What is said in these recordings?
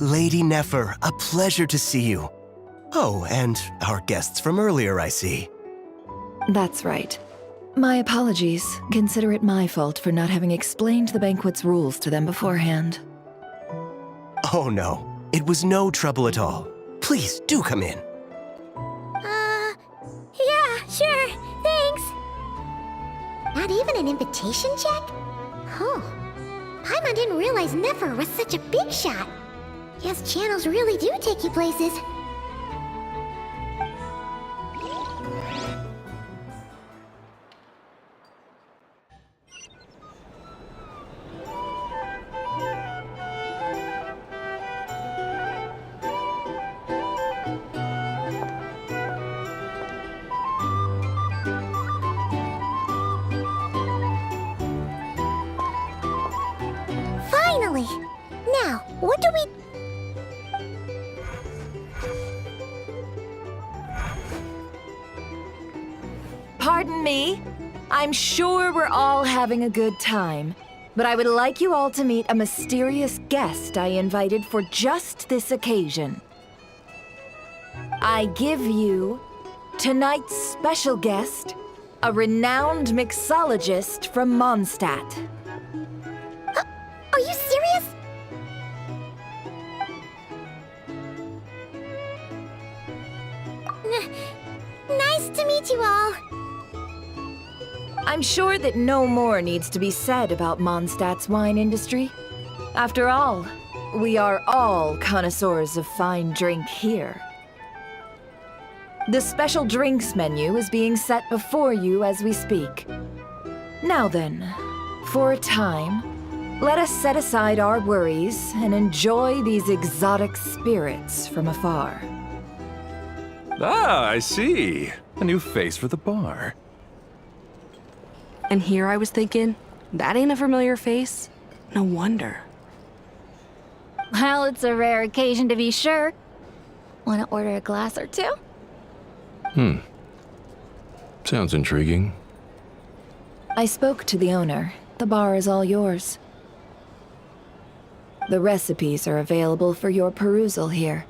Lady Nefer, a pleasure to see you. Oh, and our guests from earlier, I see. That's right. My apologies. Consider it my fault for not having explained the banquet's rules to them beforehand. Oh no, it was no trouble at all. Please, do come in. Yeah, sure, thanks. Not even an invitation check? Oh, Paimon didn't realize Nefer was such a big shot. Guess channels really do take you places. Finally! Now, what do we... Pardon me? I'm sure we're all having a good time, but I would like you all to meet a mysterious guest I invited for just this occasion. I give you tonight's special guest, a renowned mixologist from Mondstadt. Are you serious? Nice to meet you all. I'm sure that no more needs to be said about Mondstadt's wine industry. After all, we are all connoisseurs of fine drink here. The special drinks menu is being set before you as we speak. Now then, for a time, let us set aside our worries and enjoy these exotic spirits from afar. Ah, I see. A new face for the bar. And here I was thinking, that ain't a familiar face. No wonder. Well, it's a rare occasion to be sure. Want to order a glass or two? Sounds intriguing. I spoke to the owner. The bar is all yours. The recipes are available for your perusal here.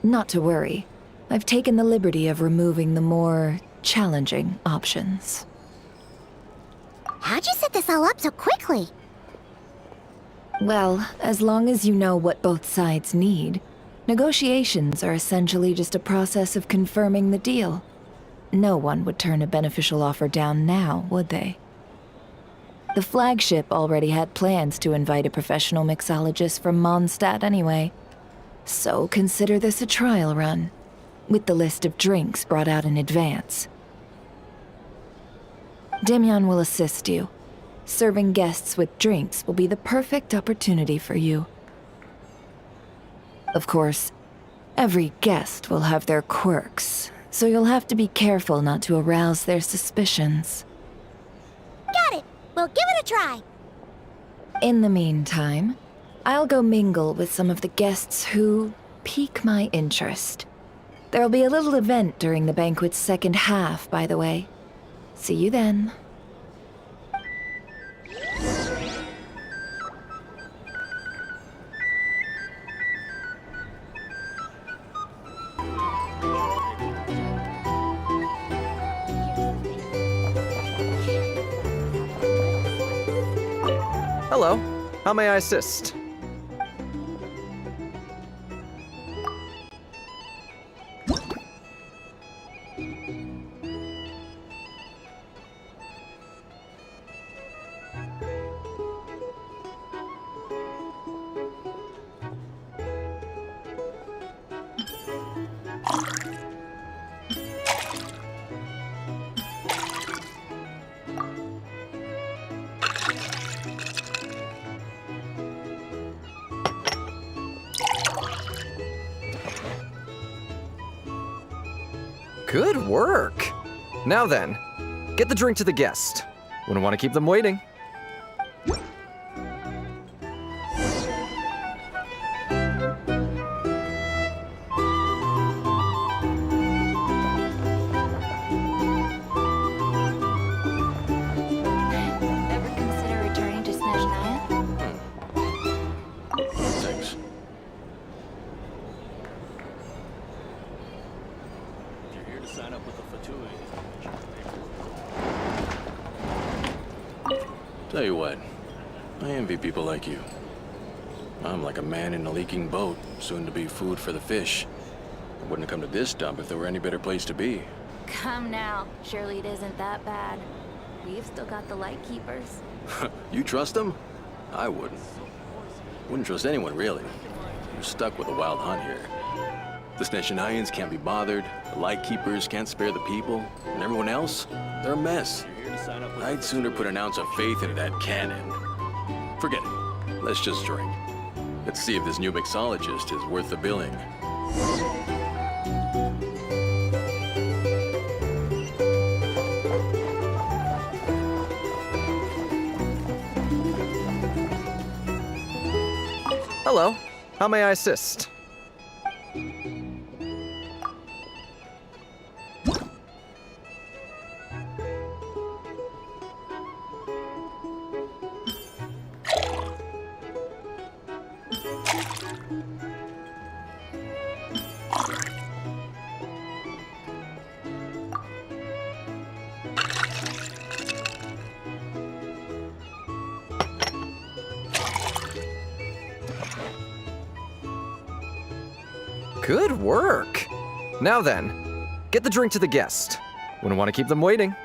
Not to worry. I've taken the liberty of removing the more challenging options. How'd you set this all up so quickly? Well, as long as you know what both sides need, negotiations are essentially just a process of confirming the deal. No one would turn a beneficial offer down now, would they? The flagship already had plans to invite a professional mixologist from Mondstadt anyway. So consider this a trial run, with the list of drinks brought out in advance. Demyon will assist you. Serving guests with drinks will be the perfect opportunity for you. Of course, every guest will have their quirks, so you'll have to be careful not to arouse their suspicions. Got it! We'll give it a try! In the meantime, I'll go mingle with some of the guests who pique my interest. There'll be a little event during the banquet's second half, by the way. See you then. Hello. How may I assist? Good work! Now then, get the drink to the guest. Wouldn't want to keep them waiting. Ever consider returning to Snezhnaya? Thanks. Tell you what, I envy people like you. I'm like a man in a leaking boat, soon to be food for the fish. I wouldn't have come to this dump if there were any better place to be. Come now. Surely it isn't that bad. We've still got the light keepers. You trust them? I wouldn't. Wouldn't trust anyone, really. You're stuck with a wild hunt here. The Snechenayans can't be bothered, the light keepers can't spare the people, and everyone else, they're a mess. I'd sooner put an ounce of faith into that cannon. Forget it. Let's just drink. Let's see if this new mixologist is worth the billing. Hello. How may I assist? Good work! Now then, get the drink to the guest. Wouldn't want to keep them waiting.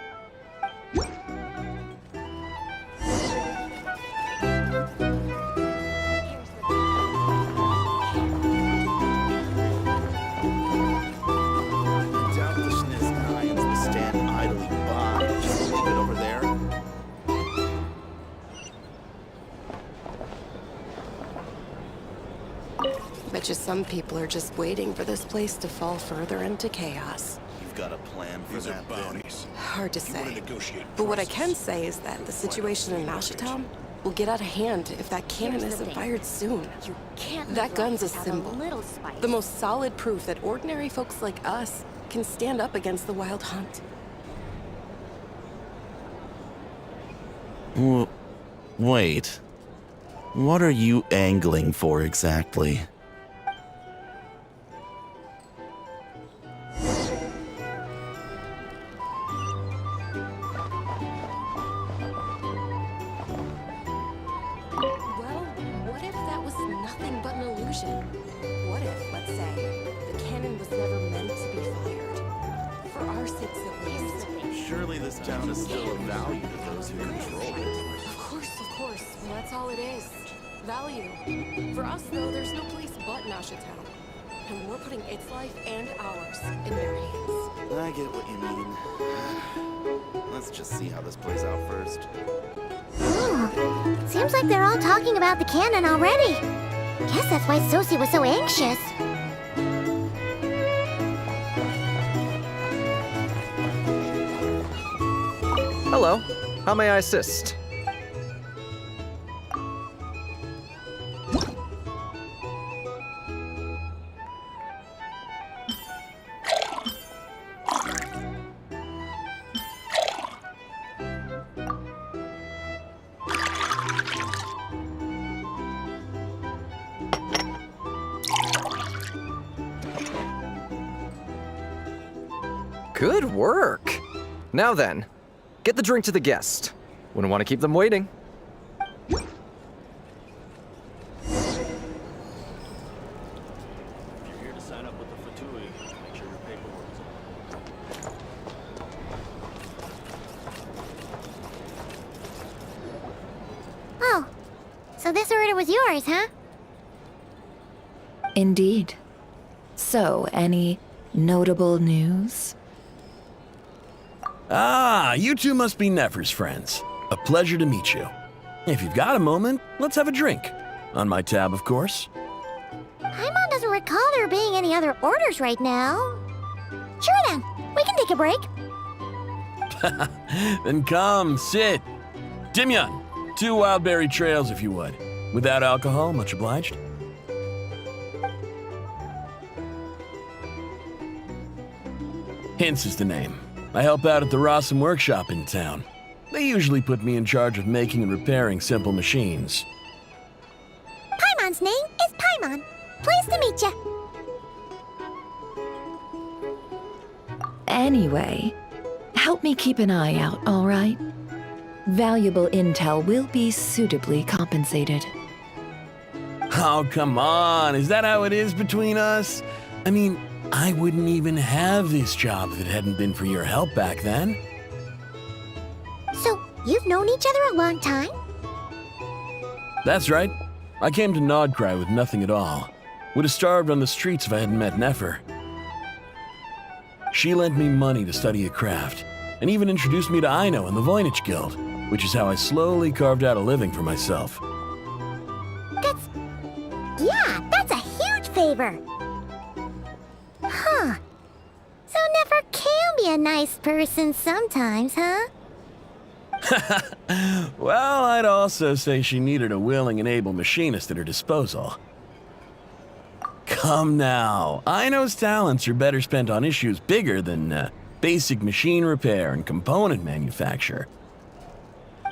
Bet you some people are just waiting for this place to fall further into chaos. You've got a plan for that, bounties. Hard to say. But what I can say is that the situation in Mashatown will get out of hand if that cannon isn't fired soon. You can't That gun's a have symbol. little spice. The most solid proof that ordinary folks like us can stand up against the wild hunt. Wait. What are you angling for exactly? Well, what if that was nothing but an illusion? What if, let's say, the cannon was never meant to be fired? For our sakes at least. Surely this town is still of value to those who control it. Of course. Well, that's all it is. Value. For us, though, there's no place but Mashatown. And we're putting its life and ours in their hands. I get what you mean. Let's just see how this plays out first. Seems like they're all talking about the cannon already. Guess that's why Sosie was so anxious. Hello. How may I assist? Good work! Now then, get the drink to the guest. Wouldn't want to keep them waiting. You're here to sign up with the Fatui. Make sure your paperwork is all. Oh, so this order was yours, huh? Indeed. So, any notable news? Ah, you two must be Nefer's friends. A pleasure to meet you. If you've got a moment, let's have a drink. On my tab, of course. Paimon doesn't recall there being any other orders right now. Sure then, we can take a break. Then come, sit. Timyon, 2 wildberry trails if you would. Without alcohol, much obliged. Hints is the name. I help out at the Rossum workshop in town. They usually put me in charge of making and repairing simple machines. Paimon's name is Paimon. Pleased to meet ya. Anyway, help me keep an eye out, all right? Valuable intel will be suitably compensated. Oh, come on. Is that how it is between us? I mean, I wouldn't even have this job if it hadn't been for your help back then. So, you've known each other a long time? That's right. I came to Nodcry with nothing at all. Would have starved on the streets if I hadn't met Nefer. She lent me money to study a craft, and even introduced me to Aino and the Voynich Guild, which is how I slowly carved out a living for myself. That's a huge favor! Huh. So Nefer can be a nice person sometimes, huh? Well, I'd also say she needed a willing and able machinist at her disposal. Come now, Aino's talents are better spent on issues bigger than basic machine repair and component manufacture.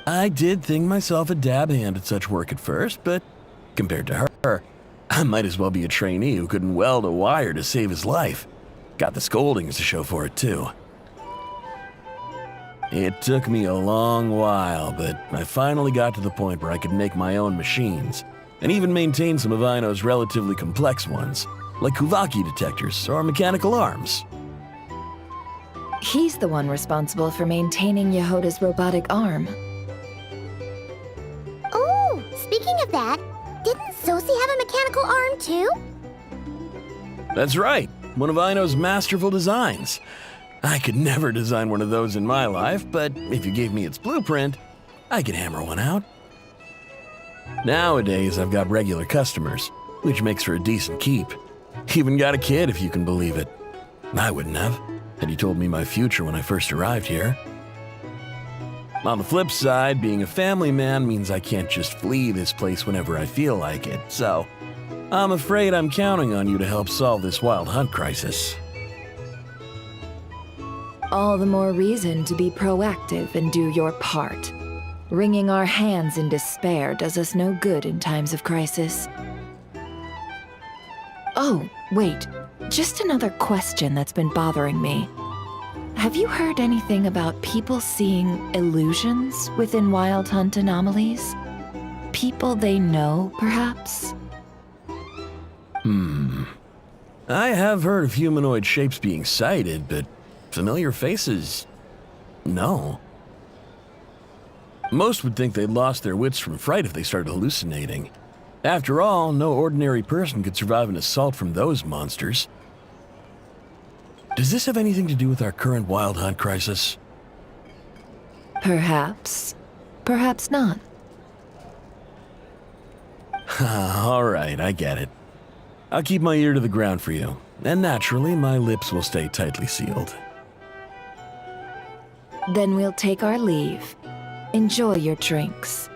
I did think myself a dab hand at such work at first, but compared to her, I might as well be a trainee who couldn't weld a wire to save his life. Got the scoldings to show for it, too. It took me a long while, but I finally got to the point where I could make my own machines, and even maintain some of Aino's relatively complex ones, like Kuvaki detectors or mechanical arms. He's the one responsible for maintaining Yehoda's robotic arm. Oh, speaking of that, didn't Sosi have a mechanical arm too? That's right, one of Aino's masterful designs. I could never design one of those in my life, but if you gave me its blueprint, I could hammer one out. Nowadays, I've got regular customers, which makes for a decent keep. Even got a kid, if you can believe it. I wouldn't have, had you told me my future when I first arrived here. On the flip side, being a family man means I can't just flee this place whenever I feel like it, so I'm afraid I'm counting on you to help solve this wild hunt crisis. All the more reason to be proactive and do your part. Wringing our hands in despair does us no good in times of crisis. Oh, wait. Just another question that's been bothering me. Have you heard anything about people seeing illusions within Wild Hunt anomalies? People they know, perhaps? I have heard of humanoid shapes being sighted, but familiar faces? No. Most would think they'd lost their wits from fright if they started hallucinating. After all, no ordinary person could survive an assault from those monsters. Does this have anything to do with our current wild hunt crisis? Perhaps. Perhaps not. All right, I get it. I'll keep my ear to the ground for you, and naturally, my lips will stay tightly sealed. Then we'll take our leave. Enjoy your drinks.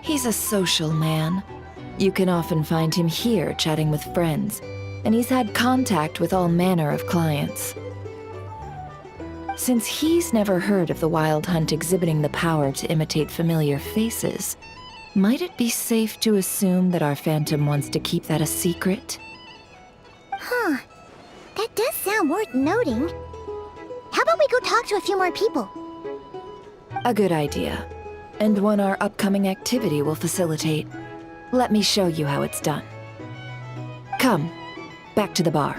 He's a social man. You can often find him here chatting with friends, and he's had contact with all manner of clients. Since he's never heard of the Wild Hunt exhibiting the power to imitate familiar faces, might it be safe to assume that our Phantom wants to keep that a secret? Huh. That does sound worth noting. How about we go talk to a few more people? A good idea, and one our upcoming activity will facilitate. Let me show you how it's done. Come, back to the bar.